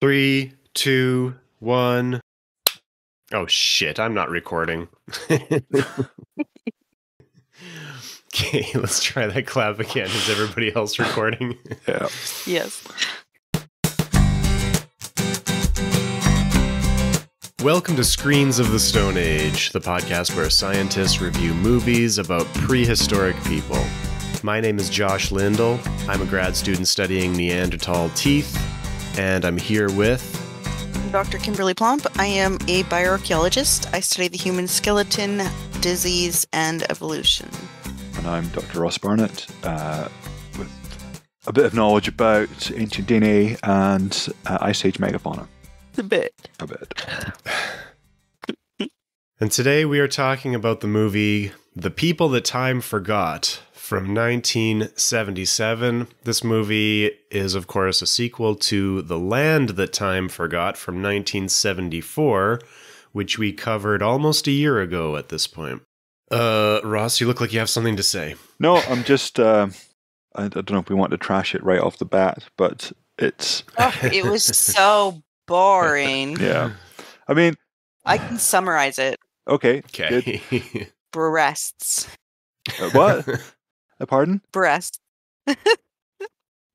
3, 2, 1. Oh shit, I'm not recording. Okay, let's try that clap again. Is everybody else recording? Yeah. Yes. Welcome to Screens of the Stone Age, the podcast where scientists review movies about prehistoric people. My name is Josh Lindell. I'm a grad student studying Neanderthal teeth, and I'm here with... Dr. Kimberly Plomp. I am a bioarchaeologist. I study the human skeleton, disease, and evolution. And I'm Dr. Ross Barnett, with a bit of knowledge about ancient DNA and Ice Age megafauna. A bit. And today we are talking about the movie The People That Time Forgot from 1977. This movie is, of course, a sequel to The Land That Time Forgot from 1974, which we covered almost a year ago at this point. Ross, you look like you have something to say. No, I'm just, I don't know if we want to trash it right off the bat, but it's... Oh, it was so boring. Yeah. I mean... I can summarize it. Okay. Okay. Breasts. What? Pardon? Breasts.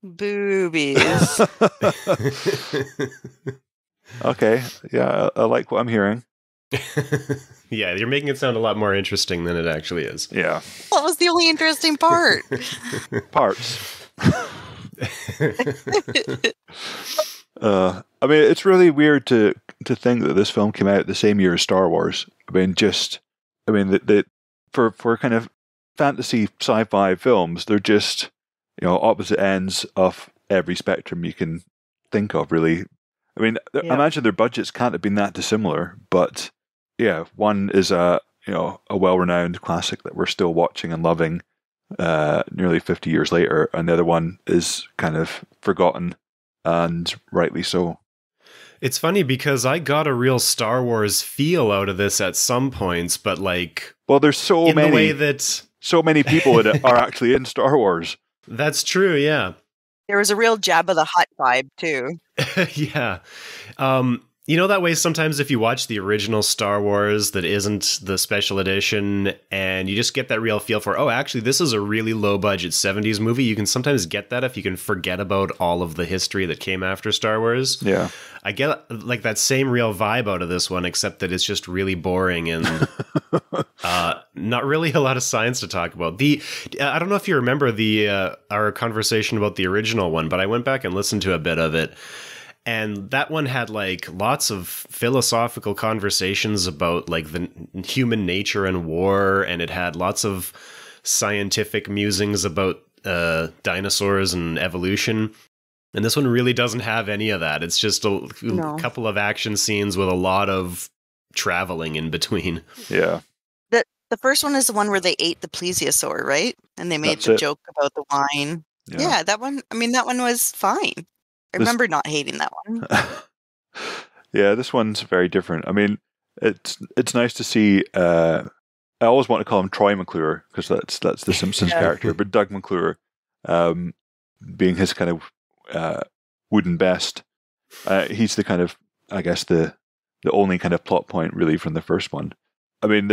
Boobies. Okay. Yeah, I like what I'm hearing. Yeah, you're making it sound a lot more interesting than it actually is. Yeah. What was the only interesting part? Parts. I mean, it's really weird to think that this film came out the same year as Star Wars. For kind of fantasy sci-fi films, they're just, opposite ends of every spectrum you can think of, really. I mean, I imagine their budgets can't have been that dissimilar, but yeah, one is a well-renowned classic that we're still watching and loving nearly 50 years later, and the other one is kind of forgotten, and rightly so. It's funny because I got a real Star Wars feel out of this at some points, but there's so many, the way that so many people that are actually in Star Wars. That's true, yeah. There was a real Jabba the Hutt vibe, too. Yeah. That way sometimes if you watch the original Star Wars that isn't the special edition and you just get that real feel for, actually, this is a really low-budget 70s movie, you can sometimes get that if you can forget about all of the history that came after Star Wars. Yeah. I get that same real vibe out of this one, except that it's just really boring and not really a lot of science to talk about. I don't know if you remember our conversation about the original one, but I went back and listened to a bit of it. And that one had lots of philosophical conversations about the human nature and war, and it had lots of scientific musings about dinosaurs and evolution. And this one really doesn't have any of that. It's just a couple of action scenes with a lot of traveling in between. Yeah. The first one is the one where they ate the plesiosaur, right? And they made the joke about the wine. Yeah, that one. I mean, that one was fine. I remember not hating that one. Yeah, this one's very different. I mean, it's nice to see. I always want to call him Troy McClure because that's the Simpsons character, but Doug McClure, being his kind of wooden best, he's the kind of, I guess, the only kind of plot point really from the first one. I mean,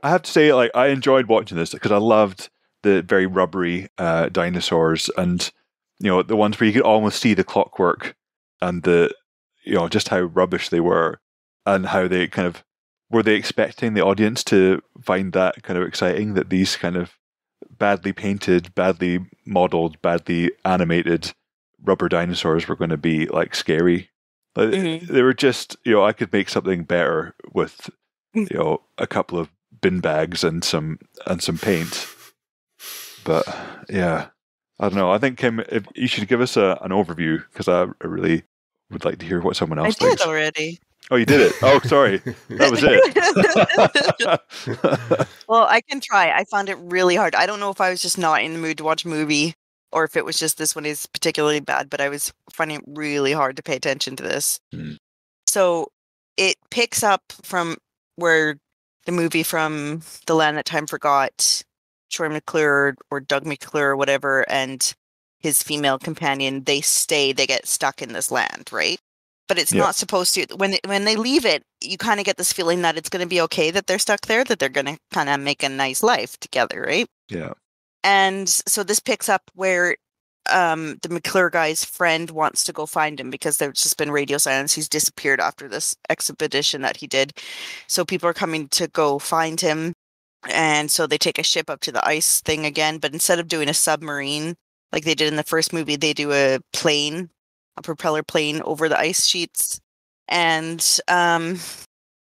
I have to say, I enjoyed watching this because I loved the very rubbery dinosaurs and. The ones where you could almost see the clockwork and just how rubbish they were and how they were they expecting the audience to find that kind of exciting, that these kind of badly painted, badly modeled, badly animated rubber dinosaurs were going to be scary. They were just, I could make something better with, a couple of bin bags and some paint. But yeah. I don't know. I think, Kim, if you should give us an overview because I really would like to hear what someone else thinks. I did already. Oh, you did it? Oh, sorry. That was it. Well, I can try. I found it really hard. I don't know if I was just not in the mood to watch a movie or if it was just this one is particularly bad, but I was finding it really hard to pay attention to this. So it picks up from where the movie from The Land That Time Forgot, Troy McClure or Doug McClure or whatever, and his female companion, they get stuck in this land, right? but it's Yeah. not supposed to. When they leave it, you kind of get this feeling that it's going to be okay that they're stuck there, that they're going to kind of make a nice life together, right? Yeah. And so this picks up where the McClure guy's friend wants to go find him because there's just been radio silence. He's disappeared after this expedition that he did. So people are coming to go find him. And so they take a ship up to the ice thing again, but instead of doing a submarine like they did in the first movie, they do a propeller plane over the ice sheets. And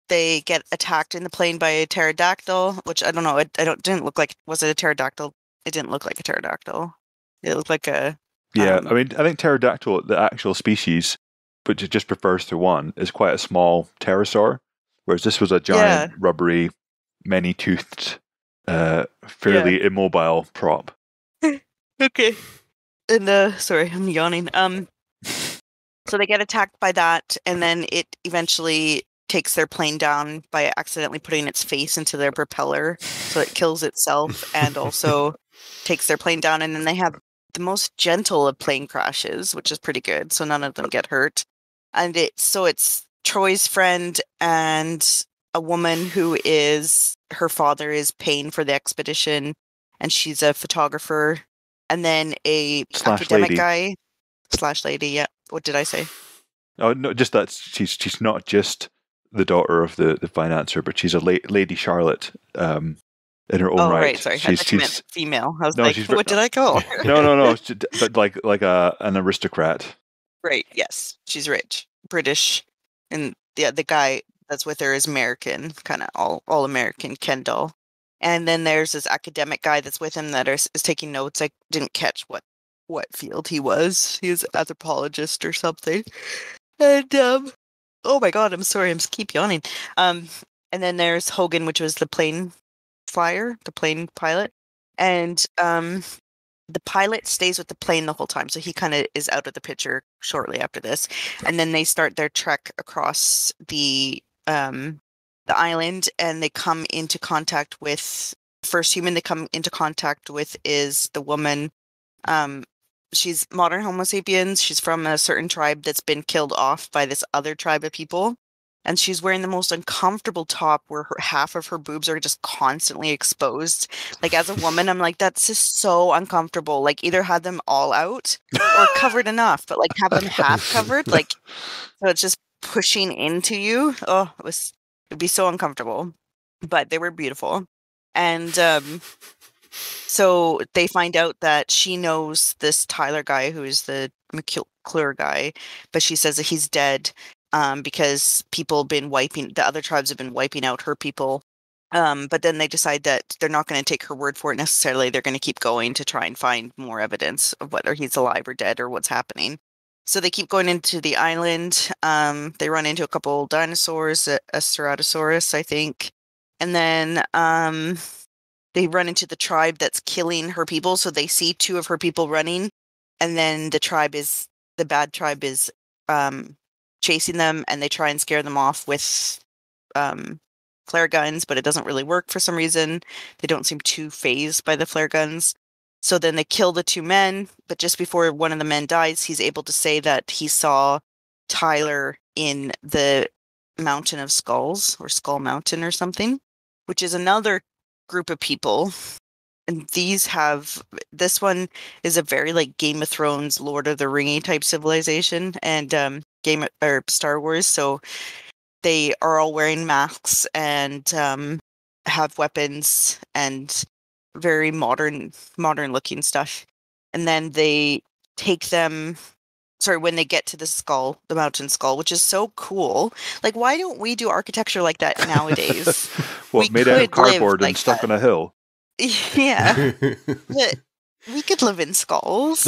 they get attacked in the plane by a pterodactyl, which I don't know. Didn't look like, was it a pterodactyl? It didn't look like a pterodactyl. It looked like a... Yeah, I mean, I think pterodactyl, the actual species, which it just refers to one, is quite a small pterosaur, whereas this was a giant, rubbery, many-toothed, fairly immobile prop. Okay. And, sorry, I'm yawning. So they get attacked by that, and then it eventually takes their plane down by accidentally putting its face into their propeller, so it kills itself and also takes their plane down, and then they have the most gentle of plane crashes, which is pretty good, so none of them get hurt. And it's Troy's friend and a woman who her father is paying for the expedition, and she's a photographer, and then a academic guy / lady. Yeah, what did I say? Oh no, just that she's not just the daughter of the financier, but she's a Lady Charlotte in her own right. Right, sorry, I thought you meant female. I was what did I call her? No, but like an aristocrat. Right, yes, she's rich, British, and the guy that's with her is American, kind of all American, Kendall. And then there's this academic guy that's with him that is taking notes. I didn't catch what field he was. He was an anthropologist or something. And oh my god, I'm sorry, I'm keep yawning. And then there's Hogan, which was the plane flyer, the plane pilot, and the pilot stays with the plane the whole time, so he kind of is out of the picture shortly after this. And then they start their trek across the island, and they come into contact with first human they come into contact with is the woman. She's modern Homo sapiens. She's from a certain tribe that's been killed off by this other tribe of people. And she's wearing the most uncomfortable top where half of her boobs are just constantly exposed. Like, as a woman, I'm like, that's just so uncomfortable. Like, either have them all out or covered enough, but like have them half covered. Like, so it's just pushing into you. Oh, it'd be so uncomfortable. But they were beautiful. And so they find out that she knows this Tyler guy who is the McClure guy, but she says that he's dead because the other tribes have been wiping out her people. But then they decide that they're not going to take her word for it necessarily. They're going to keep going to try and find more evidence of whether he's alive or dead or what's happening. So they keep going into the island. They run into a couple dinosaurs, a Ceratosaurus, I think. And then they run into the tribe that's killing her people. So they see two of her people running. And then the bad tribe is chasing them. And they try and scare them off with flare guns. But it doesn't really work for some reason. They don't seem too fazed by the flare guns. So then they kill the two men. But just before one of the men dies, he's able to say that he saw Tyler in the Mountain of Skulls, or Skull Mountain or something, which is another group of people. And this one is a very like Game of Thrones, Lord of the Ringy type civilization, and Star Wars. So they are all wearing masks and have weapons and very modern looking stuff. And then they take them. Sorry, when they get to the mountain skull, which is so cool. Like, why don't we do architecture like that nowadays? What, made out of cardboard and stuck on a hill? Yeah. But we could live in skulls.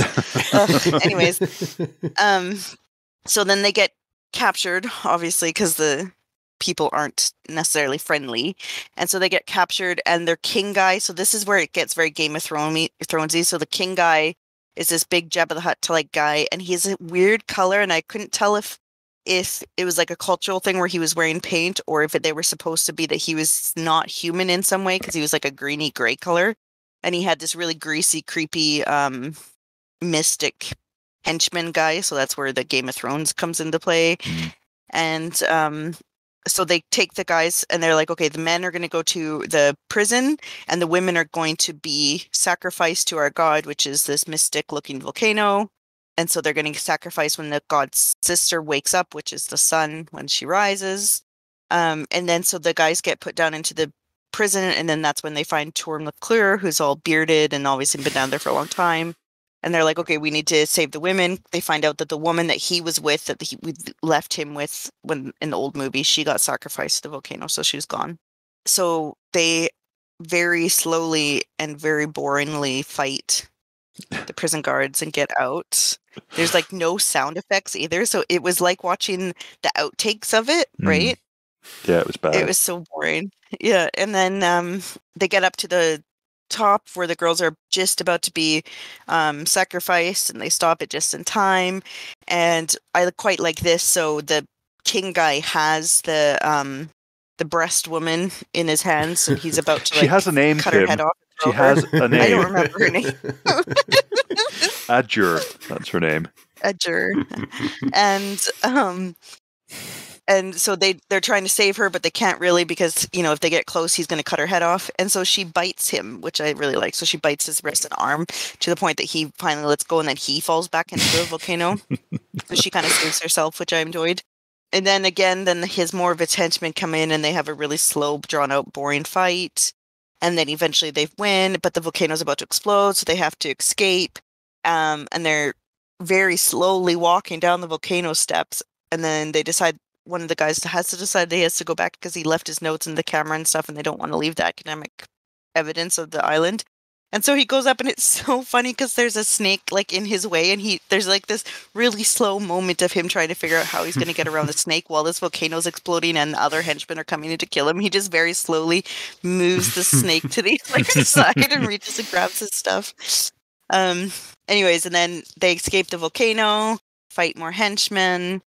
Anyways. So then they get captured, obviously, because the people aren't necessarily friendly. And so they get captured, and their king guy, so this is where it gets very Game of Thronesy. So the king guy is this big Jabba the Hutt-like guy, and he has a weird color, and I couldn't tell if it was like a cultural thing where he was wearing paint, or if they were supposed to be that he was not human in some way, because he was like a greeny gray color, and he had this really greasy, creepy, mystic henchman guy. So that's where the Game of Thrones comes into play. And so they take the guys and they're like, okay, the men are going to go to the prison and the women are going to be sacrificed to our god, which is this mystic looking volcano. And so they're going to sacrifice when the god's sister wakes up, which is the sun when she rises. And then so the guys get put down into the prison, and then that's when they find Torm McClure, who's all bearded and obviously been down there for a long time. And they're like, okay, we need to save the women. They find out that the woman that he was with, that we left him with when in the old movie, she got sacrificed to the volcano, so she's gone. So they very slowly and very boringly fight the prison guards and get out. There's like no sound effects either, so it was like watching the outtakes of it, right? Yeah, it was bad. It was so boring. Yeah, and then they get up to the top where the girls are just about to be sacrificed, and they stop it just in time. And I quite like this. So the king guy has the breast woman in his hands, and he's about to she has a name, cut Kim. her head off. She has a name. I don't remember her name. Adjure, that's her name. Adjure. And so they're trying to save her, but they can't really because, if they get close, he's going to cut her head off. And so she bites him, which I really like. So she bites his wrist and arm to the point that he finally lets go, and then he falls back into the volcano. So she kind of saves herself, which I enjoyed. And then again, his more of his henchmen come in, and they have a really slow, drawn-out, boring fight. And then eventually they win, but the volcano's about to explode, so they have to escape. And they're very slowly walking down the volcano steps. And then they decide, one of the guys has to decide that he has to go back because he left his notes in the camera and stuff, and they don't want to leave the academic evidence of the island. And so he goes up, and it's so funny because there's a snake like in his way, and there's like this really slow moment of him trying to figure out how he's going to get around the snake while this volcano's exploding and other henchmen are coming in to kill him. He just very slowly moves the snake to the other side and reaches and grabs his stuff. Anyways, and then they escape the volcano, fight more henchmen.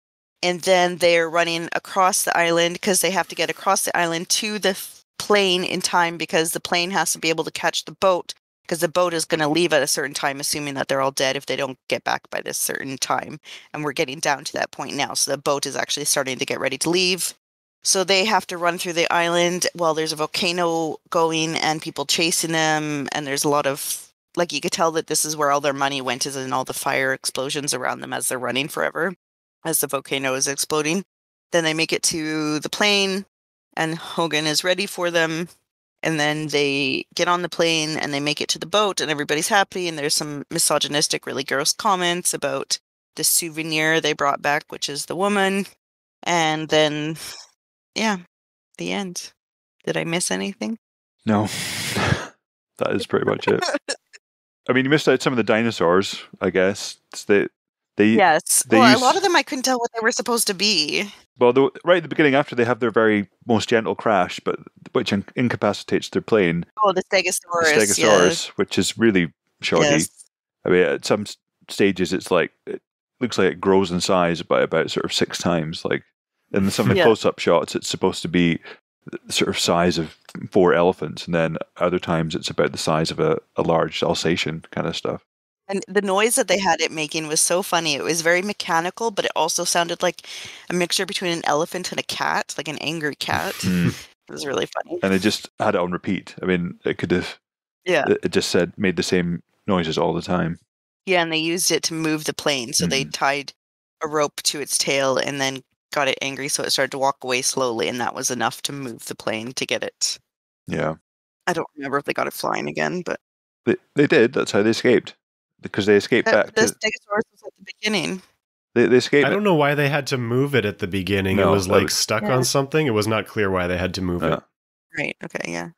And then they're running across the island because they have to get across the island to the plane in time because the plane has to be able to catch the boat because the boat is going to leave at a certain time, assuming that they're all dead if they don't get back by this certain time. And we're getting down to that point now. So the boat is actually starting to get ready to leave. So they have to run through the island while there's a volcano going and people chasing them. And there's a lot of, like, you could tell that this is where all their money went, is in all the fire explosions around them as they're running forever, as the volcano is exploding. Then they make it to the plane, and Hogan is ready for them. And then they get on the plane, and they make it to the boat, and everybody's happy. And there's some misogynistic, really gross comments about the souvenir they brought back, which is the woman. And then, yeah, the end. Did I miss anything? No. That is pretty much it. I mean, you missed out some of the dinosaurs, I guess. Yes. A lot of them I couldn't tell what they were supposed to be. Well, right at the beginning, after they have their very most gentle crash, but which incapacitates their plane. Oh, the Stegosaurus. Which is really shoddy. Yes. I mean, at some stages, it looks like it grows in size by about sort of 6 times. Like in some of the close-up shots, it's supposed to be the sort of size of 4 elephants, and then other times it's about the size of a large Alsatian kind of stuff. And the noise that they had it making was so funny. It was very mechanical, but it also sounded like a mixture between an elephant and a cat, like an angry cat. It was really funny. And they just had it on repeat. I mean, it could have... Yeah. It just made the same noises all the time. Yeah, and they used it to move the plane. So they tied a rope to its tail and then got it angry, so it started to walk away slowly, and that was enough to move the plane to get it. Yeah. I don't remember if they got it flying again, but... They did. That's how they escaped. Because they escaped back to... The Stegosaurus was at the beginning. They escaped. I don't know why they had to move it at the beginning. No, it was stuck on something. It was not clear why they had to move it. Right, okay, yeah.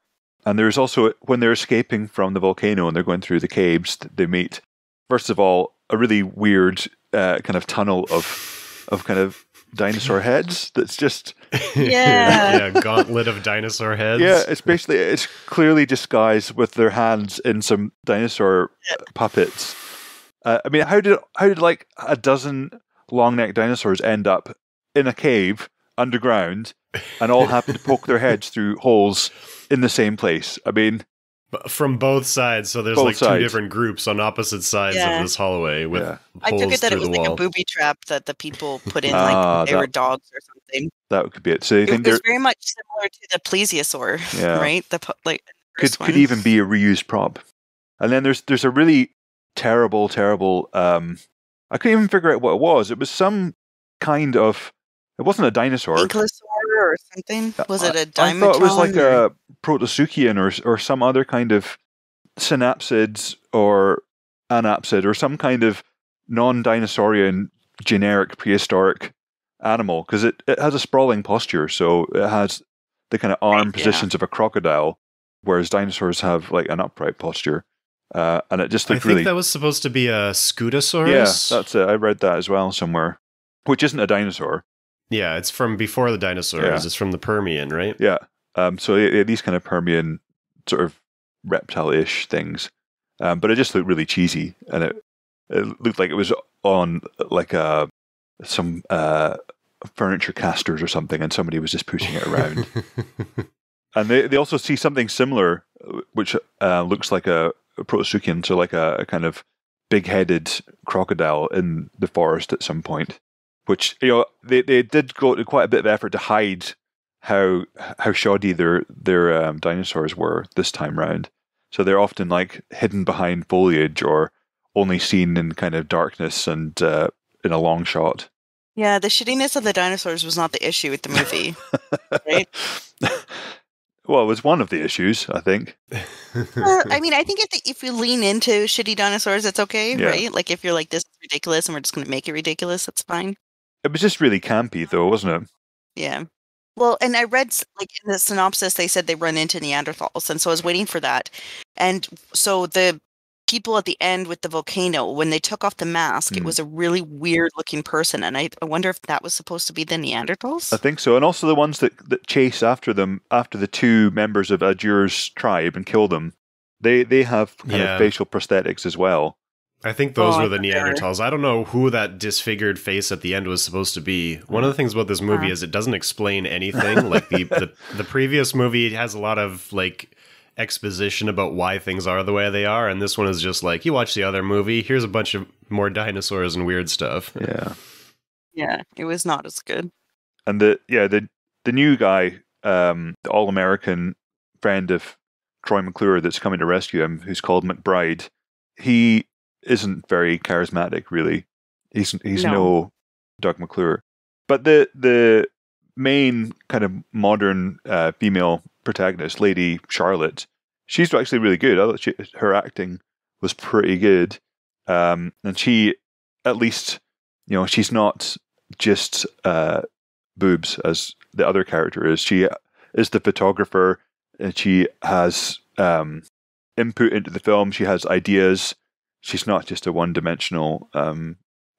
And there's also, when they're escaping from the volcano and they're going through the caves, they meet, first of all, a really weird kind of tunnel of kind of dinosaur heads that's just... Yeah. Gauntlet of dinosaur heads. Yeah, it's clearly disguised with their hands in some dinosaur puppets. I mean, how did like a dozen long-necked dinosaurs end up in a cave underground and all happen to poke their heads through holes in the same place? I mean, From both sides, so there's Both like two sides. different groups on opposite sides Yeah. of this hallway with I took holes it that through it was the like wall. a booby trap that the people put in, Ah, like they were that- dogs or something. That could be it. So you It think was there very much similar to the plesiosaur, Yeah. right? The first could one. even be a reused prop. And then there's a really terrible I couldn't even figure out what it was. It was some kind of, it wasn't a dinosaur. Ankylosaur or something? Was it a I dimetron? thought it was like a protosuchian or some other kind of synapsid or anapsid or some kind of non-dinosaurian generic prehistoric animal, because it has a sprawling posture, so it has the kind of arm positions of a crocodile, whereas dinosaurs have like an upright posture. And it just looked I think really... that was supposed to be a Scutosaurus. Yeah, that's it. I read that as well somewhere, which isn't a dinosaur. Yeah, it's from before the dinosaurs. Yeah. It's from the Permian, right? Yeah. So these kind of Permian sort of reptile-ish things. But it just looked really cheesy, and it looked like it was on like some furniture casters or something, and somebody was just pushing it around. And they also see something similar, which looks like a protosuchian, so like a kind of big-headed crocodile in the forest at some point, which, you know, they did go to quite a bit of effort to hide how shoddy their dinosaurs were this time round. So they're often like hidden behind foliage or only seen in kind of darkness and in a long shot. Yeah, the shittiness of the dinosaurs was not the issue with the movie, right? Well, it was one of the issues, I think. I mean, I think if you lean into shitty dinosaurs, it's okay, right? Like if you're like, this is ridiculous and we're just going to make it ridiculous, that's fine. It was just really campy, though, wasn't it? Yeah. Well, and I read, like, in the synopsis, they said they run into Neanderthals, and so I was waiting for that. And so the people at the end with the volcano, when they took off the mask, it was a really weird-looking person, and I wonder if that was supposed to be the Neanderthals? I think so. And also the ones that chase after them, after the two members of Adjur's tribe and kill them, they have kind of facial prosthetics as well. I think those were the Neanderthals. I don't know who that disfigured face at the end was supposed to be. One of the things about this movie is it doesn't explain anything. Like the previous movie has a lot of like exposition about why things are the way they are, and this one is just like, you watch the other movie, here's a bunch of more dinosaurs and weird stuff. Yeah, it was not as good. And the new guy, the all-American friend of Troy McClure that's coming to rescue him, who's called McBride, he isn't very charismatic, really. He's no Doug McClure. But the main kind of modern female protagonist, Lady Charlotte, she's actually really good. I thought her acting was pretty good. And she, at least, you know, she's not just boobs as the other character is. She is the photographer, and she has input into the film. She has ideas. She's not just a one-dimensional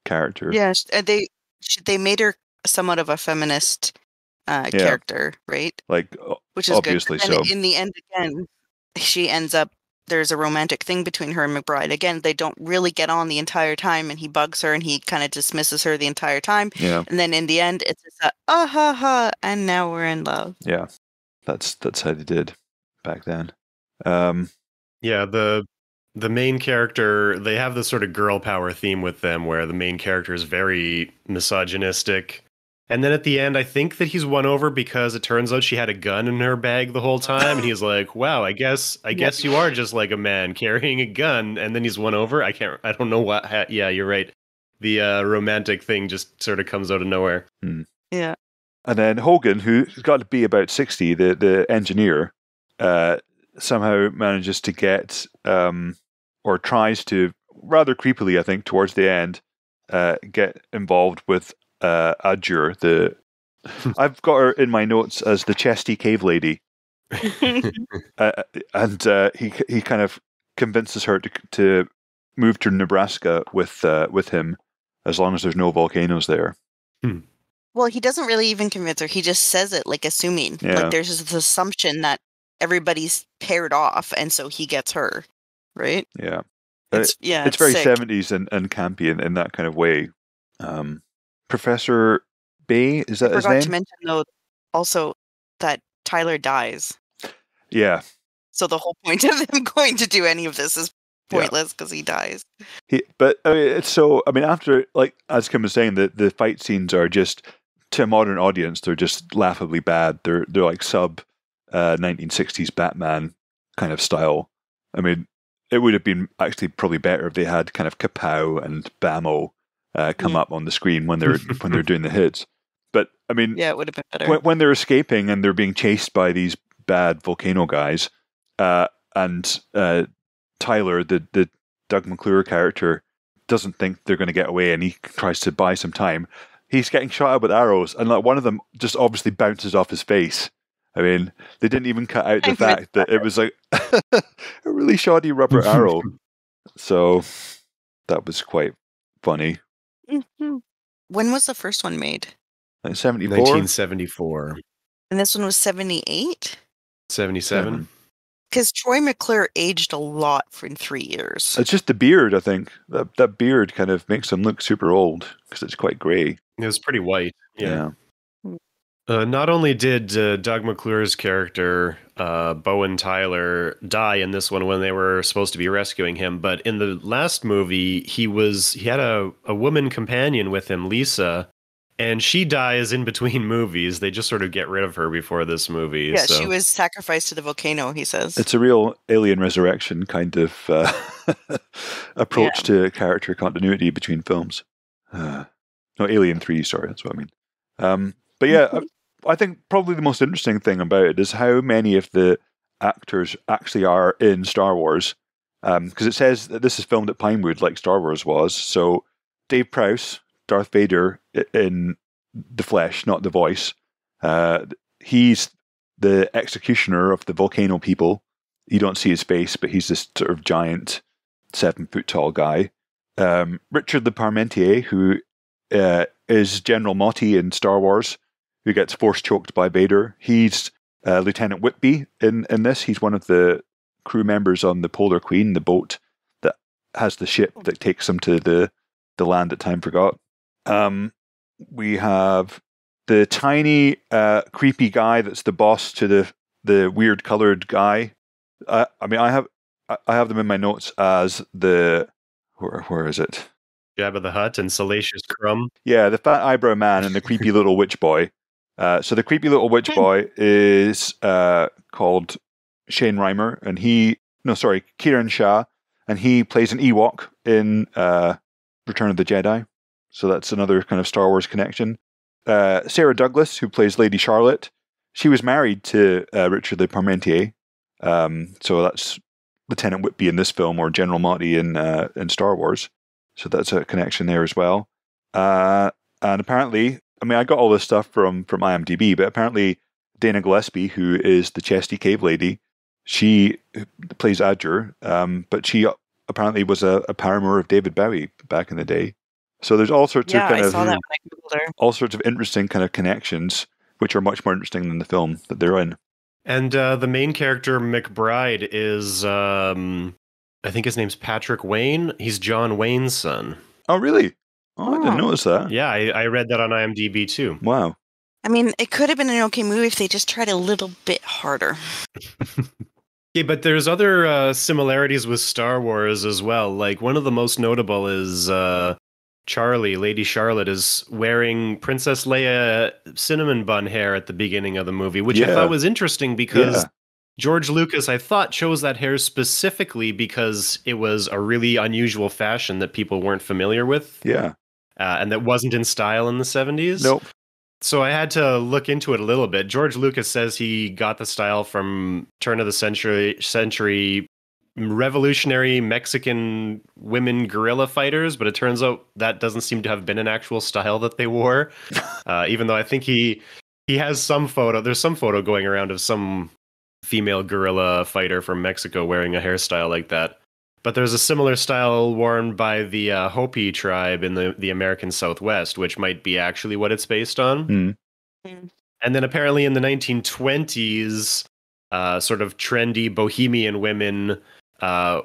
character. Yeah, they made her somewhat of a feminist character, right? Like, which is obviously good. so. And in the end, again, she ends up, there's a romantic thing between her and McBride. Again, they don't really get on the entire time, and he bugs her, and he kind of dismisses her the entire time. Yeah. And then in the end, it's just ha ha, and now we're in love. Yeah, that's how they did back then. Yeah, the main character, they have this sort of girl power theme with them where the main character is very misogynistic. And then at the end, I think that he's won over because it turns out she had a gun in her bag the whole time. And he's like, wow, I guess you are just like a man carrying a gun. And then he's won over. I don't know what. Yeah, you're right. The romantic thing just sort of comes out of nowhere. Yeah. And then Hogan, who's got to be about 60, the engineer, somehow manages to get, or tries to, rather creepily, I think, towards the end, get involved with Adjur. I've got her in my notes as the chesty cave lady. And he kind of convinces her to move to Nebraska with him, as long as there's no volcanoes there. Well, he doesn't really even convince her. He just says it, like, assuming. Yeah. Like, there's this assumption that everybody's paired off, and so he gets her, right? Yeah. It's very sick. 70s and campy in that kind of way. Professor Bay, is that his name? I forgot to mention, though, also that Tyler dies. Yeah. So the whole point of them going to do any of this is pointless because he dies. But I mean, it's so. I mean, after like as Kim was saying, the fight scenes are just to a modern audience, they're just laughably bad. They're like sub 1960s Batman kind of style. I mean, it would have been actually probably better if they had kind of Kapow and Bammo come up on the screen when they're doing the hits. But I mean, Yeah, it would have been better. when they're escaping and they're being chased by these bad volcano guys, and Tyler, the Doug McClure character, doesn't think they're going to get away, and he tries to buy some time. He's getting shot at with arrows, and like one of them just obviously bounces off his face. I mean, they didn't even cut out the fact that it was like a really shoddy rubber arrow. So that was quite funny. Mm-hmm. When was the first one made? 74? 1974. And this one was 78? 77. Because Troy McClure aged a lot in 3 years. It's just the beard, I think. That beard kind of makes him look super old because it's quite grey. It was pretty white. Yeah. Hmm. Not only did Doug McClure's character, Bowen Tyler, die in this one when they were supposed to be rescuing him, but in the last movie, he had a woman companion with him, Lisa, and she dies in between movies. They just sort of get rid of her before this movie. Yeah, so. She was sacrificed to the volcano, he says. It's a real Alien Resurrection kind of approach to character continuity between films. No, Alien 3, sorry, that's what I mean. But yeah, I think probably the most interesting thing about it is how many of the actors actually are in Star Wars. Because it says that this is filmed at Pinewood like Star Wars was. So Dave Prowse, Darth Vader in the flesh, not the voice. He's the executioner of the volcano people. You don't see his face, but he's this sort of giant 7-foot tall guy. Richard the Parmentier, who is General Motti in Star Wars, who gets force choked by Vader. He's Lieutenant Whitby in this. He's one of the crew members on the Polar Queen, the boat that has the ship that takes them to the land that time forgot. We have the tiny, creepy guy that's the boss to the weird colored guy. I mean, I have them in my notes as the where is it? Jabba the Hutt and Salacious Crumb. Yeah, the fat eyebrow man and the creepy little witch boy. So the creepy little witch boy is called Shane Reimer, and Kieran Shah, and he plays an Ewok in Return of the Jedi. So that's another kind of Star Wars connection. Sarah Douglas, who plays Lady Charlotte, she was married to Richard the Parmentier. So that's Lieutenant Whitby in this film, or General Motti in Star Wars. So that's a connection there as well. And apparently, I mean, I got all this stuff from IMDb, but apparently Dana Gillespie, who is the chesty cave lady, she plays Adjur, but she apparently was a paramour of David Bowie back in the day. So there's all sorts of kind I of saw that when I Googled her. All sorts of interesting kind of connections, which are much more interesting than the film that they're in. And the main character, McBride, is I think his name's Patrick Wayne. He's John Wayne's son. Oh, really? Oh, I didn't notice that. Yeah, I read that on IMDb too. Wow. I mean, it could have been an okay movie if they just tried a little bit harder. Yeah, but there's other similarities with Star Wars as well. Like, one of the most notable is Charlie, Lady Charlotte, is wearing Princess Leia cinnamon bun hair at the beginning of the movie, which I thought was interesting because George Lucas, I thought, chose that hair specifically because it was a really unusual fashion that people weren't familiar with. Yeah. And that wasn't in style in the 70s. Nope. So I had to look into it a little bit. George Lucas says he got the style from turn of the century revolutionary Mexican women guerrilla fighters, but it turns out that doesn't seem to have been an actual style that they wore. Even though I think he has some photo. There's some photo going around of some female guerrilla fighter from Mexico wearing a hairstyle like that. But there's a similar style worn by the Hopi tribe in the American Southwest, which might be actually what it's based on. Mm. And then apparently in the 1920s, sort of trendy bohemian women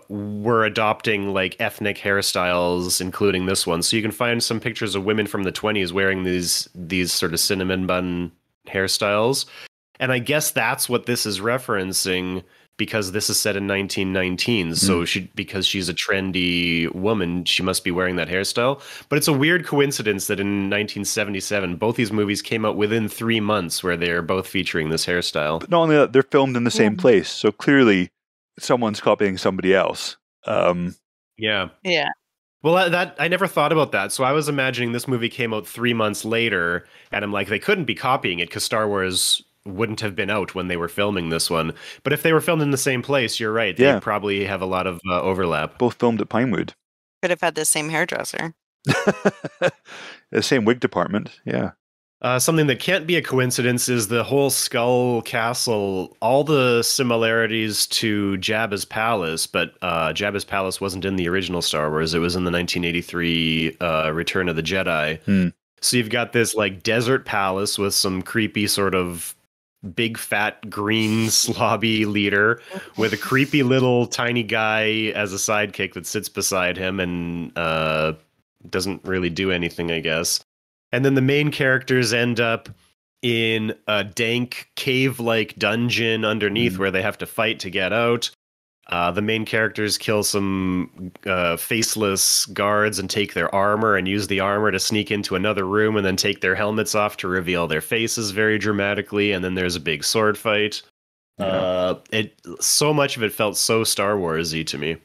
were adopting like ethnic hairstyles, including this one. So you can find some pictures of women from the 20s wearing these sort of cinnamon bun hairstyles. And I guess that's what this is referencing, because this is set in 1919. So because she's a trendy woman, she must be wearing that hairstyle. But it's a weird coincidence that in 1977, both these movies came out within 3 months where they're both featuring this hairstyle. But not only that, they're filmed in the same place. So clearly someone's copying somebody else. Yeah. Yeah. Well, that I never thought about that. So I was imagining this movie came out 3 months later, and I'm like, they couldn't be copying it because Star Wars wouldn't have been out when they were filming this one. But if they were filmed in the same place, you're right. They probably have a lot of overlap. Both filmed at Pinewood. Could have had the same hairdresser. The same wig department, yeah. Something that can't be a coincidence is the whole Skull Castle, all the similarities to Jabba's Palace, but Jabba's Palace wasn't in the original Star Wars. It was in the 1983 Return of the Jedi. So you've got this like desert palace with some creepy sort of big fat green slobby leader with a creepy little tiny guy as a sidekick that sits beside him and doesn't really do anything, I guess. And then the main characters end up in a dank cave-like dungeon underneath where they have to fight to get out. The main characters kill some faceless guards and take their armor and use the armor to sneak into another room and then take their helmets off to reveal their faces very dramatically. And then there's a big sword fight. So much of it felt so Star Wars-y to me.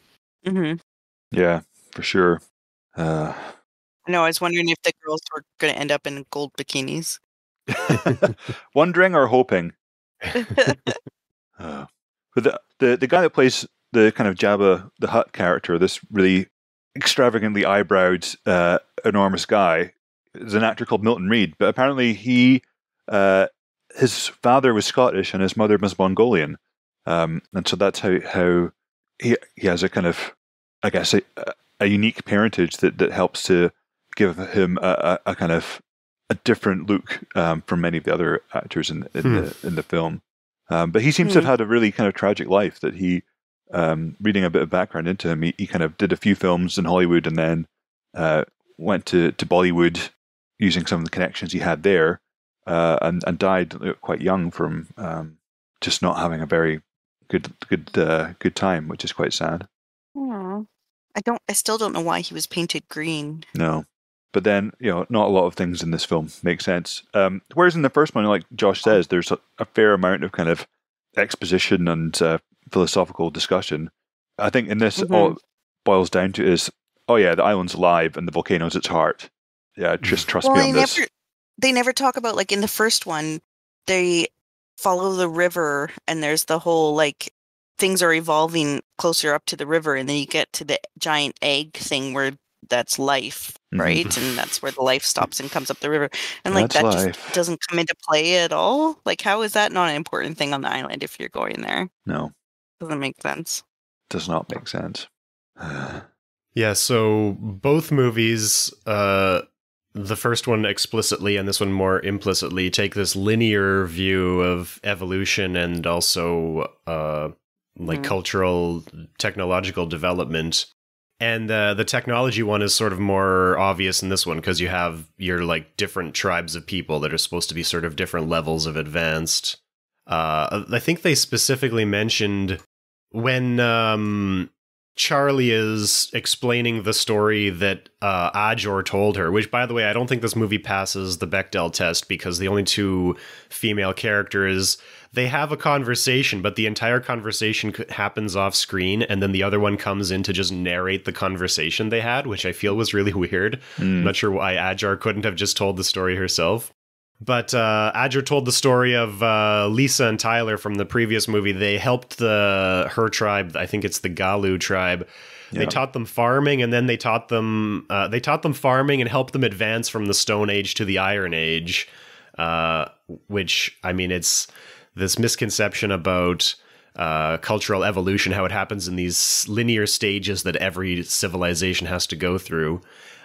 Mm-hmm. Yeah, for sure. No, I was wondering if the girls were going to end up in gold bikinis. Wondering or hoping? But the guy that plays the kind of Jabba the Hutt character, this really extravagantly eyebrowed, enormous guy, is an actor called Milton Reed. But apparently his father was Scottish and his mother was Mongolian. And so that's how he has a kind of, I guess, a unique parentage that helps to give him a kind of a different look from many of the other actors in the film. But he seems to have had a really kind of tragic life that he, reading a bit of background into him, he kind of did a few films in Hollywood and then went to Bollywood using some of the connections he had there and died quite young from just not having a very good time, which is quite sad. Aww. I still don't know why he was painted green. No. But then, not a lot of things in this film make sense. Whereas in the first one, like Josh says, there's a fair amount of kind of exposition and philosophical discussion. I think in this, all it boils down to is, oh yeah, the island's alive and the volcano's its heart. Yeah, just trust me on this. They never talk about, like in the first one, they follow the river and there's the whole, like, things are evolving closer up to the river and then you get to the giant egg thing where that's life, right? And that's where the life stops and comes up the river. And like that just doesn't come into play at all. Like, how is that not an important thing on the island if you're going there? No. Doesn't make sense. Does not make sense. Yeah, so both movies, the first one explicitly and this one more implicitly, take this linear view of evolution and also cultural, technological development. And the technology one is sort of more obvious in this one because you have your like different tribes of people that are supposed to be sort of different levels of advanced. I think they specifically mentioned when Charlie is explaining the story that Ajor told her, which, by the way, I don't think this movie passes the Bechdel test because the only two female characters, they have a conversation, but the entire conversation happens off screen, and then the other one comes in to just narrate the conversation they had, which I feel was really weird. I'm not sure why Ajor couldn't have just told the story herself. But Ajor told the story of Lisa and Tyler from the previous movie. They helped her tribe, I think it's the Galu tribe. Yeah. They taught them farming, and then they taught them farming and helped them advance from the Stone Age to the Iron Age. Which, I mean, it's this misconception about cultural evolution, how it happens in these linear stages that every civilization has to go through.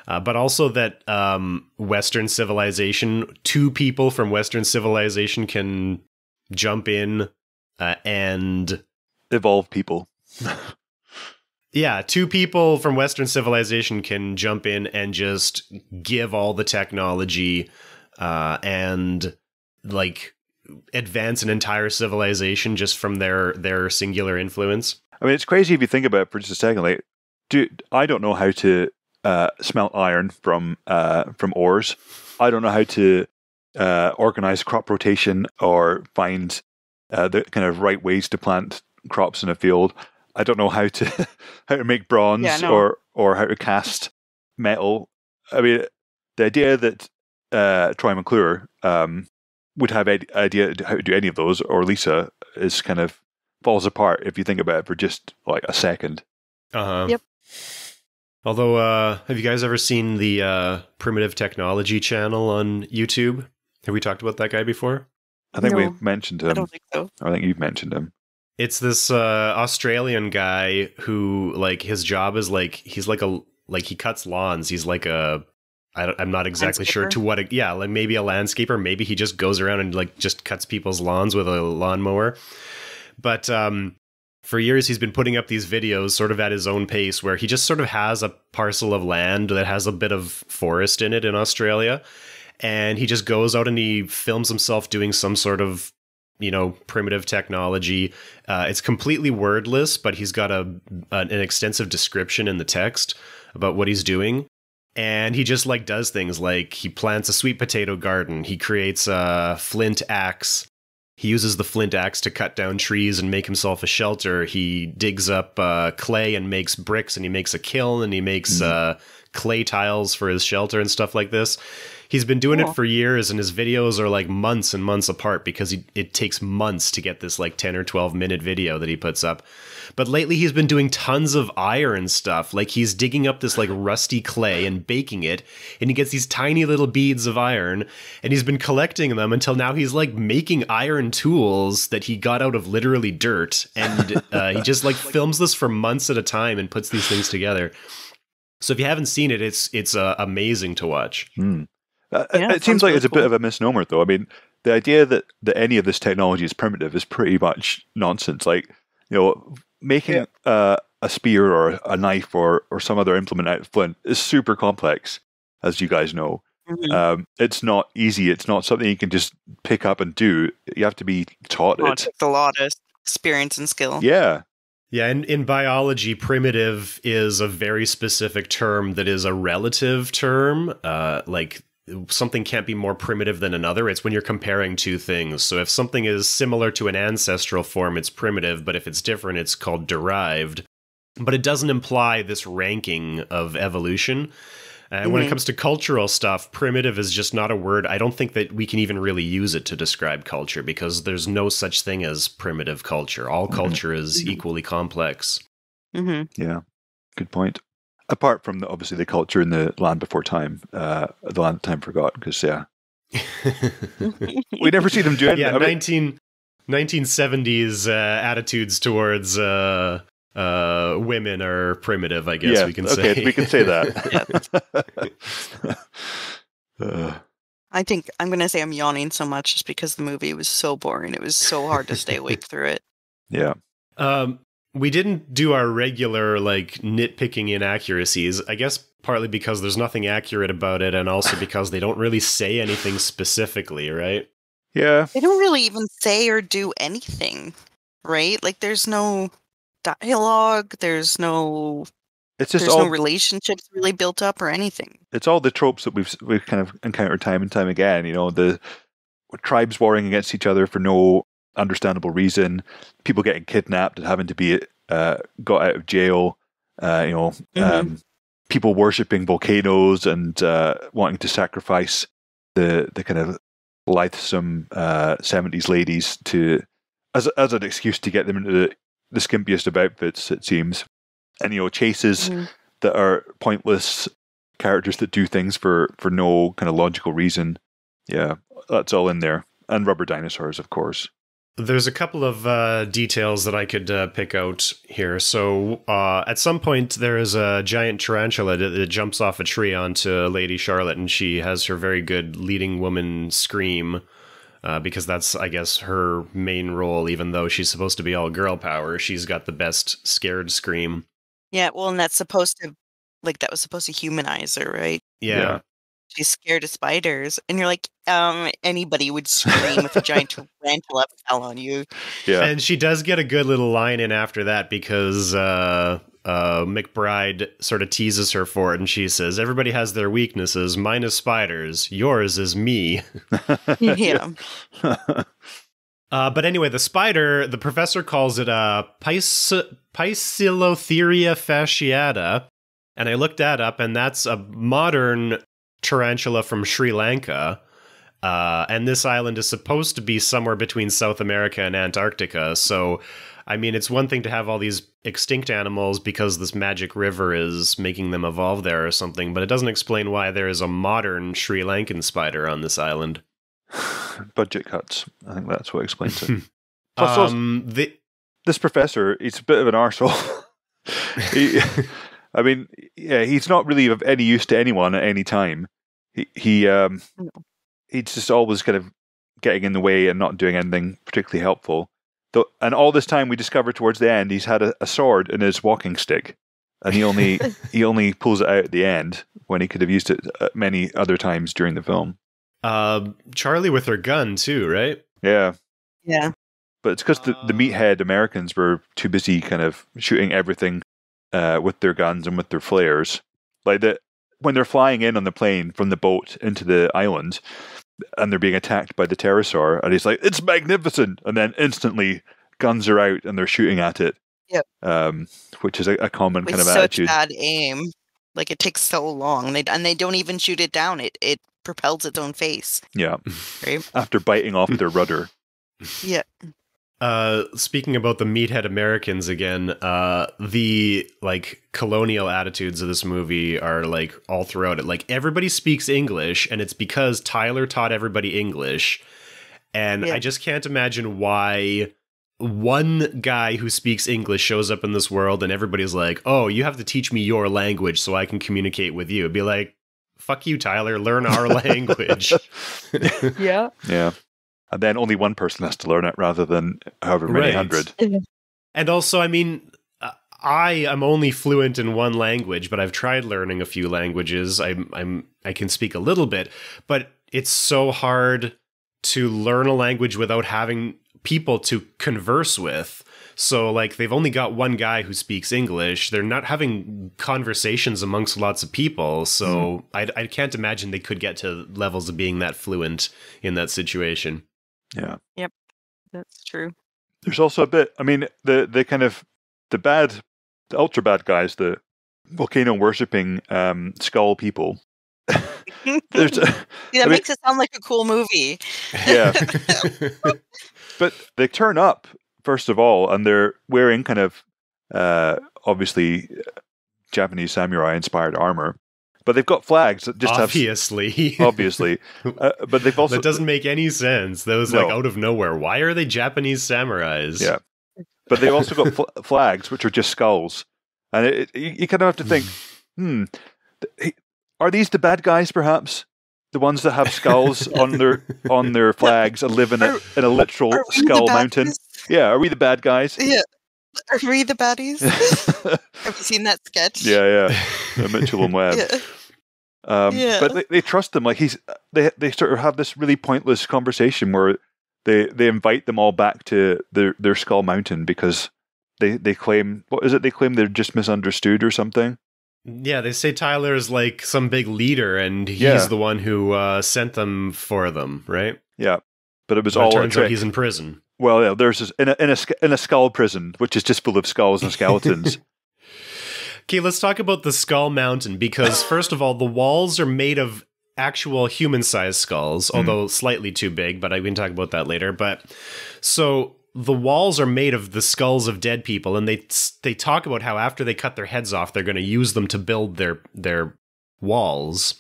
But also that Western civilization, two people from Western civilization can jump in and evolve people. Yeah, two people from Western civilization can jump in and just give all the technology and like advance an entire civilization just from their singular influence. I mean, it's crazy if you think about it for just a second. Like, dude, I don't know how to smelt iron from ores. I don't know how to organize crop rotation or find the kind of right ways to plant crops in a field. I don't know how to make bronze or how to cast metal. I mean, the idea that Troy McClure would have idea how to do any of those, or Lisa, is kind of falls apart if you think about it for just like a second. Yep. Although, have you guys ever seen the Primitive Technology channel on YouTube? Have we talked about that guy before? I think we've mentioned him. I don't think so. I think you've mentioned him. It's this Australian guy who, like, his job is like he cuts lawns. He's like I'm not exactly sure to what. Like maybe a landscaper. Maybe he just goes around and like just cuts people's lawns with a lawnmower. But for years he's been putting up these videos sort of at his own pace, where he just sort of has a parcel of land that has a bit of forest in it in Australia, and he just goes out and he films himself doing some sort of, primitive technology. It's completely wordless, but he's got an extensive description in the text about what he's doing. And he just like does things like he plants a sweet potato garden. He creates a flint axe. He uses the flint axe to cut down trees and make himself a shelter. He digs up clay and makes bricks, and he makes a kiln, and he makes clay tiles for his shelter and stuff like this. He's been doing it for years, and his videos are like months and months apart because it takes months to get this like 10 or 12 minute video that he puts up. But lately he's been doing tons of iron stuff. Like he's digging up this like rusty clay and baking it, and he gets these tiny little beads of iron, and he's been collecting them until now he's like making iron tools that he got out of literally dirt. And he just like films this for months at a time and puts these things together. So if you haven't seen it, it's amazing to watch. It seems like it's a bit of a misnomer, though. I mean, the idea that any of this technology is primitive is pretty much nonsense. Like, making a spear or a knife or some other implement out of flint is super complex, as you guys know. Mm-hmm. It's not easy. It's not something you can just pick up and do. You have to be taught it. It takes a lot of experience and skill. Yeah. Yeah, and in biology, primitive is a very specific term that is a relative term. Like, something can't be more primitive than another. It's when you're comparing two things. So if something is similar to an ancestral form, it's primitive, but if it's different, it's called derived. But it doesn't imply this ranking of evolution. And when it comes to cultural stuff, primitive is just not a word. I don't think that we can even really use it to describe culture, because there's no such thing as primitive culture. All culture is equally complex. Yeah, good point. Apart from obviously the culture in the land before time, the land time forgot, because we never see them do anything. Yeah, 1970s attitudes towards women are primitive, I guess we can say. Okay, we can say that. I think I'm going to say I'm yawning so much just because the movie was so boring. It was so hard to stay awake through it. Yeah. We didn't do our regular, like, nitpicking inaccuracies, I guess partly because there's nothing accurate about it, and also because they don't really say anything specifically, right? Yeah. They don't really even say or do anything, right? Like, there's no dialogue, there's no relationships really built up or anything. It's all the tropes that we've kind of encountered time and time again, the tribes warring against each other for no understandable reason, people getting kidnapped and having to be got out of jail, people worshipping volcanoes and wanting to sacrifice the kind of lithesome 70s ladies as an excuse to get them into the skimpiest of outfits, it seems. And chases that are pointless, characters that do things for no kind of logical reason. Yeah, that's all in there. And rubber dinosaurs, of course. There's a couple of details that I could pick out here. So at some point, there is a giant tarantula that jumps off a tree onto Lady Charlotte, and she has her very good leading woman scream, because that's, I guess, her main role. Even though she's supposed to be all girl power, she's got the best scared scream. Yeah, well, and that was supposed to humanize her, right? Yeah. she's scared of spiders. And you're like, anybody would scream if a giant tarantula fell on you. Yeah. And she does get a good little line in after that because McBride sort of teases her for it, and she says, everybody has their weaknesses. Mine is spiders. Yours is me. Yeah. But anyway, the spider, the professor calls it Piscilotheria fasciata, and I looked that up, and that's a modern tarantula from Sri Lanka. And this island is supposed to be somewhere between South America and Antarctica. So, I mean, it's one thing to have all these extinct animals because this magic river is making them evolve there or something, but it doesn't explain why there is a modern Sri Lankan spider on this island. Budget cuts. I think that's what explains it. Plus, this professor, he's a bit of an arsehole. I mean, yeah, he's not really of any use to anyone at any time. He's just always kind of getting in the way and not doing anything particularly helpful. And all this time, we discover towards the end, he's had a sword in his walking stick, and he only pulls it out at the end when he could have used it many other times during the film. Charlie with her gun too, right? Yeah. Yeah. But it's because the meathead Americans were too busy kind of shooting everything with their guns and with their flares. Like when they're flying in on the plane from the boat into the island and they're being attacked by the pterosaur, and he's like, it's magnificent! And then instantly guns are out and they're shooting at it. Yep. Which is a common kind of such attitude. Bad aim. Like, it takes so long. They don't even shoot it down. It propels its own face. Yeah. Right? After biting off their rudder. Yeah. Speaking about the meathead Americans again, the like colonial attitudes of this movie are like all throughout it. Like, everybody speaks English, and it's because Tyler taught everybody English. And I just can't imagine why one guy who speaks English shows up in this world and everybody's like, oh, you have to teach me your language so I can communicate with you. It'd be like, fuck you, Tyler, learn our language. Yeah. Yeah. And then only one person has to learn it rather than however many hundred. And also, I mean, I am only fluent in one language, but I've tried learning a few languages. I can speak a little bit, but it's so hard to learn a language without having people to converse with. So, like, they've only got one guy who speaks English. They're not having conversations amongst lots of people. So I can't imagine they could get to levels of being that fluent in that situation. Yeah. Yep. That's true. There's also a bit, I mean, the ultra bad guys, the volcano worshipping skull people. That makes it sound like a cool movie. Yeah. But they turn up, first of all, and they're wearing kind of, obviously, Japanese samurai-inspired armor. But they've got flags that just obviously. But they've also... That doesn't make any sense. That was like out of nowhere. Why are they Japanese samurais? Yeah. But they've also got flags, which are just skulls. And you kind of have to think, are these the bad guys, perhaps? The ones that have skulls on their flags and live in a literal skull mountain? Yeah, are we the bad guys? Yeah. Are we the baddies? Have you seen that sketch? Yeah. Mitchell and Webb. Yeah. But they trust them. Like they sort of have this really pointless conversation where they invite them all back to their skull mountain because they claim, what is it? They claim they're just misunderstood or something. Yeah, they say Tyler's like some big leader and he's the one who sent them for them, right? Yeah, but it was all turns out he's in prison. Well, yeah, there's this, in a skull prison, which is just full of skulls and skeletons. Okay, let's talk about the Skull Mountain, because first of all, the walls are made of actual human-sized skulls, although slightly too big, but I can talk about that later. But so the walls are made of the skulls of dead people, and they talk about how after they cut their heads off, they're going to use them to build their walls.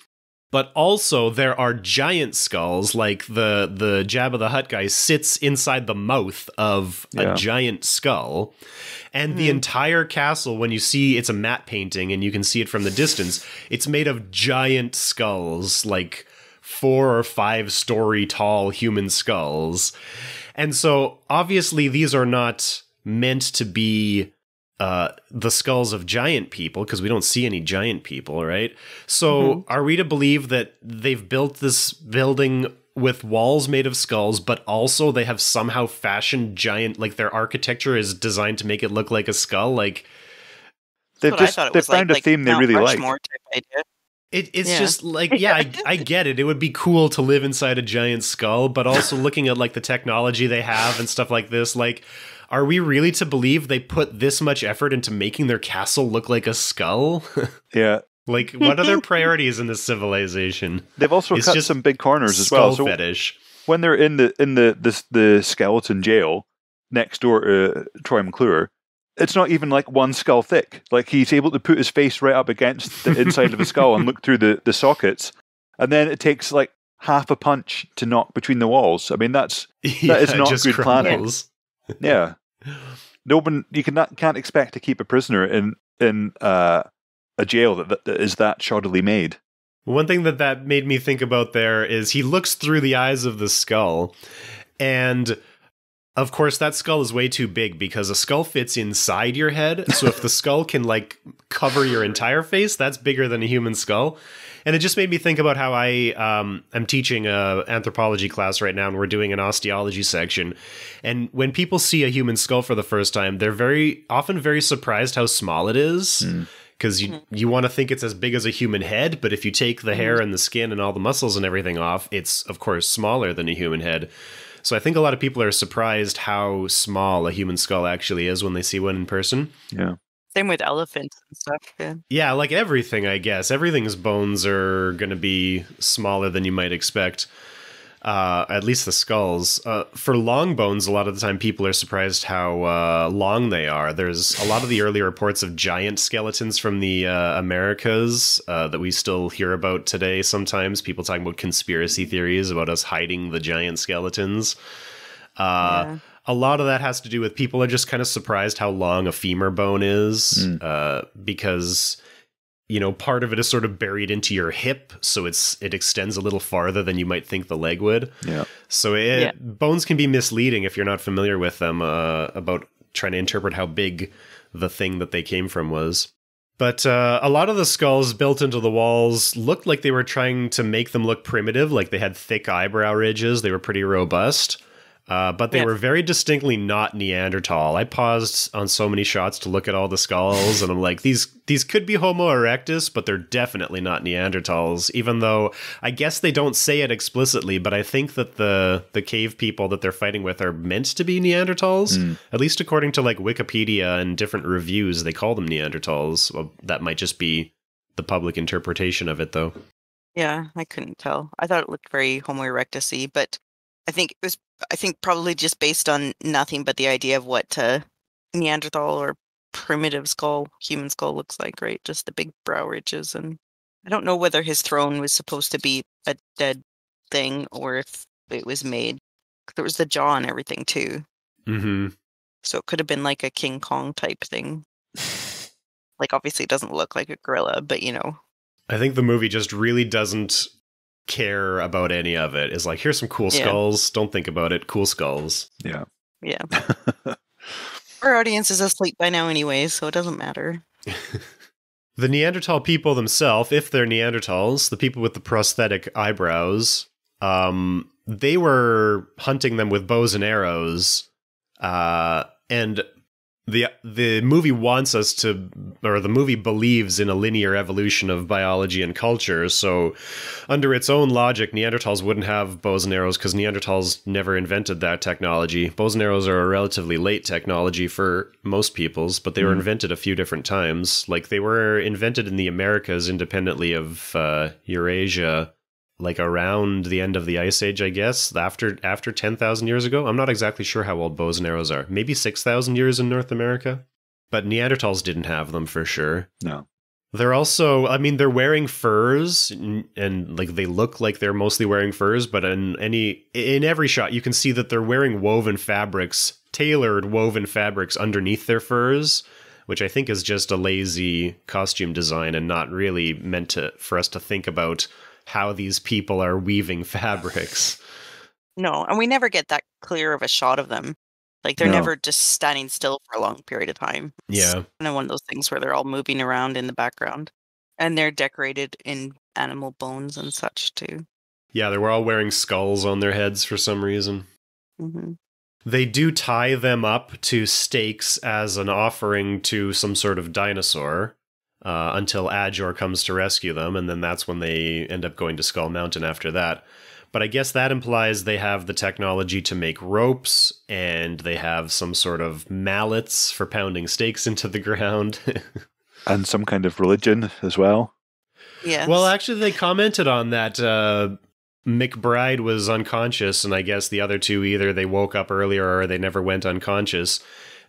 But also, there are giant skulls, like the Jabba the Hutt guy sits inside the mouth of a giant skull. And the entire castle, when you see, it's a matte painting, and you can see it from the distance, it's made of giant skulls, like 4 or 5 story tall human skulls. And so, obviously, these are not meant to be the skulls of giant people, because we don't see any giant people, right? So are we to believe that they've built this building with walls made of skulls, but also they have somehow fashioned giant, like their architecture is designed to make it look like a skull? Like, they've found a theme they really like. Type idea. It's just like, yeah, I get it. It would be cool to live inside a giant skull, but also looking at like the technology they have and stuff like this, like, are we really to believe they put this much effort into making their castle look like a skull? Yeah. Like, what are their priorities in this civilization? They've also cut just some big corners as well. Skull fetish. When they're in the skeleton jail next door to Troy McClure, it's not even like one skull thick. Like, he's able to put his face right up against the inside of a skull and look through the sockets, and then it takes like half a punch to knock between the walls. I mean, that is not good planning. Yeah, you can't expect to keep a prisoner in a jail that is that shoddily made. One thing that made me think about there is he looks through the eyes of the skull, and of course that skull is way too big because a skull fits inside your head. So if the skull can like cover your entire face, that's bigger than a human skull. And it just made me think about how I'm teaching an anthropology class right now, and we're doing an osteology section. And when people see a human skull for the first time, they're very often very surprised how small it is. Because you want to think it's as big as a human head, but if you take the hair and the skin and all the muscles and everything off, it's, of course, smaller than a human head. So I think a lot of people are surprised how small a human skull actually is when they see one in person. Yeah. Same with elephants and stuff. Yeah, like everything, I guess. Everything's bones are going to be smaller than you might expect. At least the skulls. For long bones, a lot of the time people are surprised how long they are. There's a lot of the early reports of giant skeletons from the Americas that we still hear about today sometimes. People talking about conspiracy theories about us hiding the giant skeletons. A lot of that has to do with people are just kind of surprised how long a femur bone is because, you know, part of it is sort of buried into your hip, so it extends a little farther than you might think the leg would. Yeah. So bones can be misleading if you're not familiar with them about trying to interpret how big the thing that they came from was. But a lot of the skulls built into the walls looked like they were trying to make them look primitive, like they had thick eyebrow ridges. They were pretty robust. But they were very distinctly not Neanderthal. I paused on so many shots to look at all the skulls, and I'm like, these could be Homo erectus, but they're definitely not Neanderthals, even though I guess they don't say it explicitly, but I think that the cave people that they're fighting with are meant to be Neanderthals. At least according to like Wikipedia and different reviews, they call them Neanderthals. Well, that might just be the public interpretation of it, though. Yeah, I couldn't tell. I thought it looked very Homo erectus-y, but I think probably just based on nothing but the idea of what Neanderthal or primitive human skull looks like, right? Just the big brow ridges. And I don't know whether his throne was supposed to be a dead thing or if it was made. There was the jaw and everything too. Mm-hmm. So it could have been like a King Kong type thing. Like, obviously it doesn't look like a gorilla, but you know. I think the movie just really doesn't care about any of it. Is like, here's some cool skulls, don't think about it, cool skulls. Yeah Our audience is asleep by now anyway, so it doesn't matter. The Neanderthal people themselves, if they're Neanderthals, the people with the prosthetic eyebrows, they were hunting them with bows and arrows, and the movie wants us to, or the movie believes in a linear evolution of biology and culture. So under its own logic, Neanderthals wouldn't have bows and arrows because Neanderthals never invented that technology. Bows and arrows are a relatively late technology for most peoples, but they were invented a few different times. Like, they were invented in the Americas independently of Eurasia, like around the end of the Ice Age, I guess, after 10,000 years ago. I'm not exactly sure how old bows and arrows are. Maybe 6,000 years in North America. But Neanderthals didn't have them for sure. No. They're also, I mean, they're wearing furs, and like they look like they're mostly wearing furs, but in every shot you can see that they're wearing woven fabrics, tailored woven fabrics underneath their furs, which I think is just a lazy costume design and not really meant for us to think about how these people are weaving fabrics. No, and we never get that clear of a shot of them. Like they're No. never just standing still for a long period of time. It's Yeah. kind of one of those things where they're all moving around in the background. And they're decorated in animal bones and such too. Yeah, they were all wearing skulls on their heads for some reason. Mm-hmm. They do tie them up to stakes as an offering to some sort of dinosaur until Ajor comes to rescue them, and then that's when they end up going to Skull Mountain after that. But I guess that implies they have the technology to make ropes, and they have some sort of mallets for pounding stakes into the ground. And some kind of religion as well. Yes. Well, actually, they commented on that. McBride was unconscious, and I guess the other two either they woke up earlier or they never went unconscious.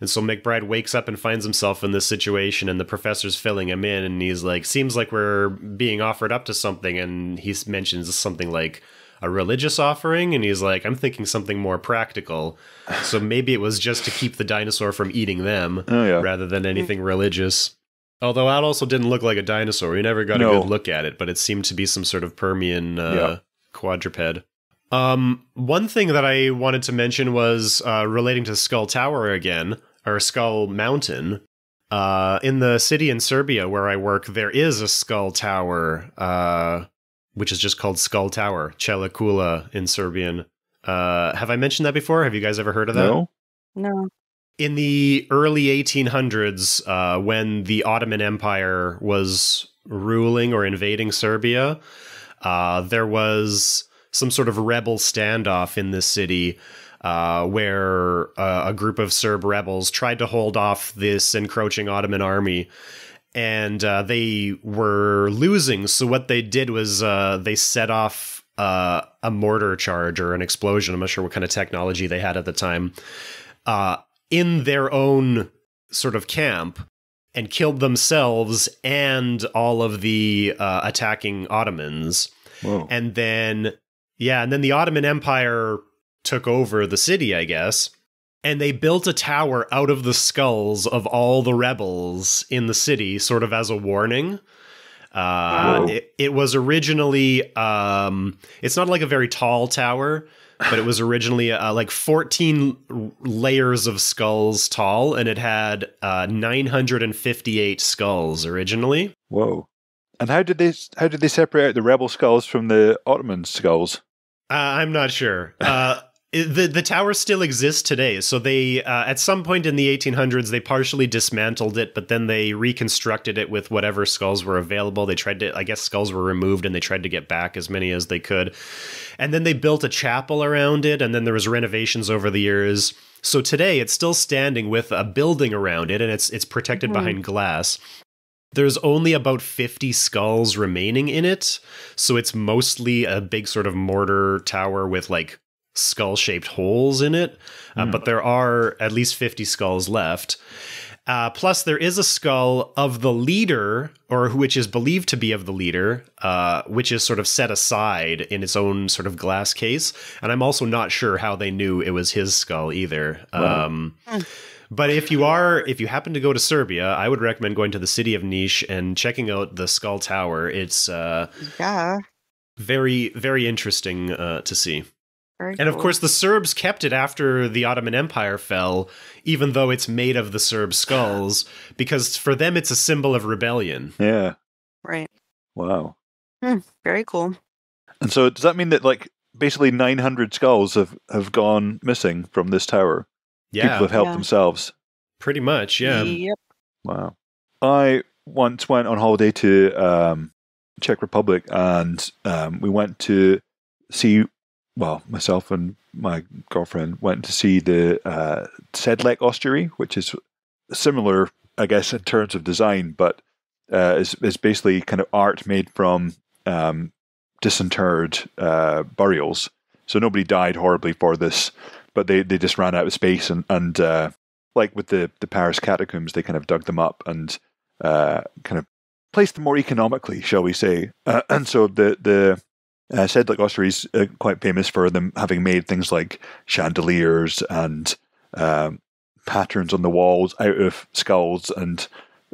And so McBride wakes up and finds himself in this situation, and the professor's filling him in, and he's like, seems like we're being offered up to something, and he mentions something like a religious offering, and he's like, I'm thinking something more practical. So maybe it was just to keep the dinosaur from eating them rather than anything religious. Although that also didn't look like a dinosaur. We never got a good look at it, but it seemed to be some sort of Permian quadruped. One thing that I wanted to mention was relating to Skull Tower again, or Skull Mountain. In the city in Serbia where I work, there is a Skull Tower, which is just called Skull Tower, Cela Kula in Serbian. Have I mentioned that before? Have you guys ever heard of that? No. In the early 1800s, when the Ottoman Empire was ruling or invading Serbia, there was some sort of rebel standoff in this city where a group of Serb rebels tried to hold off this encroaching Ottoman army, and they were losing. So what they did was they set off a mortar charge or an explosion. I'm not sure what kind of technology they had at the time. In their own sort of camp, and killed themselves and all of the attacking Ottomans. Whoa. And then the Ottoman Empire took over the city, I guess, and they built a tower out of the skulls of all the rebels in the city, sort of as a warning. It was originally, it's not like a very tall tower, but it was originally like 14 layers of skulls tall, and it had 958 skulls originally. Whoa! And how did they separate out the rebel skulls from the Ottoman skulls? I'm not sure. The tower still exists today. So they, at some point in the 1800s, they partially dismantled it, but then they reconstructed it with whatever skulls were available. They tried to, I guess skulls were removed, and they tried to get back as many as they could. And then they built a chapel around it, and then there was renovations over the years. So today it's still standing with a building around it, and it's protected behind glass. There's only about 50 skulls remaining in it, so it's mostly a big sort of mortar tower with like skull-shaped holes in it, but there are at least 50 skulls left. Plus, there is a skull of the leader, or which is believed to be of the leader, which is sort of set aside in its own sort of glass case. And I'm also not sure how they knew it was his skull either. Wow. But if you happen to go to Serbia, I would recommend going to the city of Niš and checking out the Skull Tower. It's very, very interesting to see. And of course, the Serbs kept it after the Ottoman Empire fell, even though it's made of the Serb skulls, because for them it's a symbol of rebellion. Yeah. Right. Wow. Very cool. And so does that mean that like basically 900 skulls have gone missing from this tower? Yeah. People have helped themselves. Pretty much, yeah. Yep. Wow. I once went on holiday to Czech Republic, and we went to see, well, myself and my girlfriend went to see the Sedlec Ostery, which is similar, I guess, in terms of design, but is basically kind of art made from disinterred burials. So nobody died horribly for this, but they just ran out of space, and like with the Paris catacombs, they kind of dug them up and kind of placed them more economically, shall we say. And so the Sedlec Ostery is quite famous for them having made things like chandeliers and patterns on the walls out of skulls and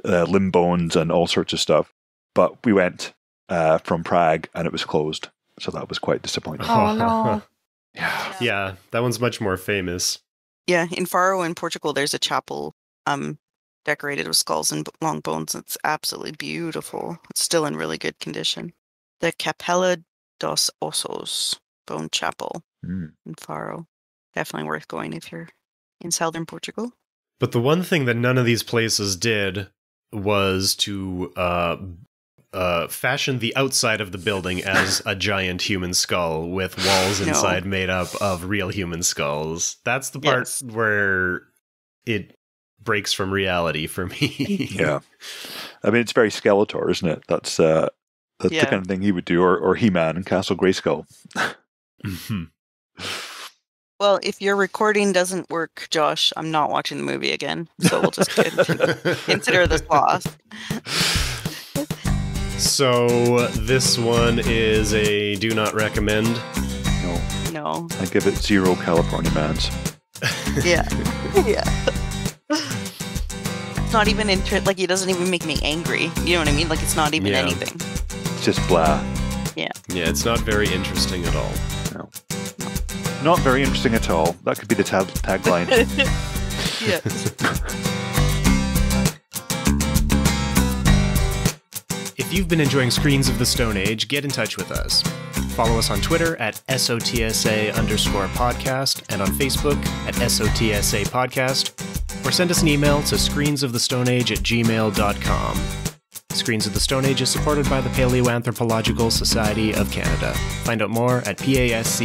limb bones and all sorts of stuff. But we went from Prague and it was closed, so that was quite disappointing. Oh no! Yeah, that one's much more famous. Yeah, in Faro in Portugal, there's a chapel decorated with skulls and long bones. It's absolutely beautiful. It's still in really good condition. The Capela dos Ossos Bone Chapel in Faro. Definitely worth going if you're in southern Portugal. But the one thing that none of these places did was to fashion the outside of the building as a giant human skull with walls inside made up of real human skulls. That's the part where it breaks from reality for me. Yeah. I mean, it's very Skeletor, isn't it? That's the kind of thing he would do, or He-Man in Castle Grayskull. Well, if your recording doesn't work, Josh, I'm not watching the movie again. So we'll just consider this lost. So this one is a do not recommend. No. I give it 0 California Mans. Yeah. It's not even like it doesn't even make me angry. You know what I mean? Like it's not even anything. It's just blah. Yeah. Yeah, it's not very interesting at all. No. Not very interesting at all. That could be the tagline. Yes. If you've been enjoying Screens of the Stone Age, get in touch with us. Follow us on Twitter at SOTSA_podcast and on Facebook at SOTSA podcast, or send us an email to screensofthestoneage@gmail.com. Screens of the Stone Age is supported by the Paleoanthropological Society of Canada. Find out more at pasc-scpa.ca.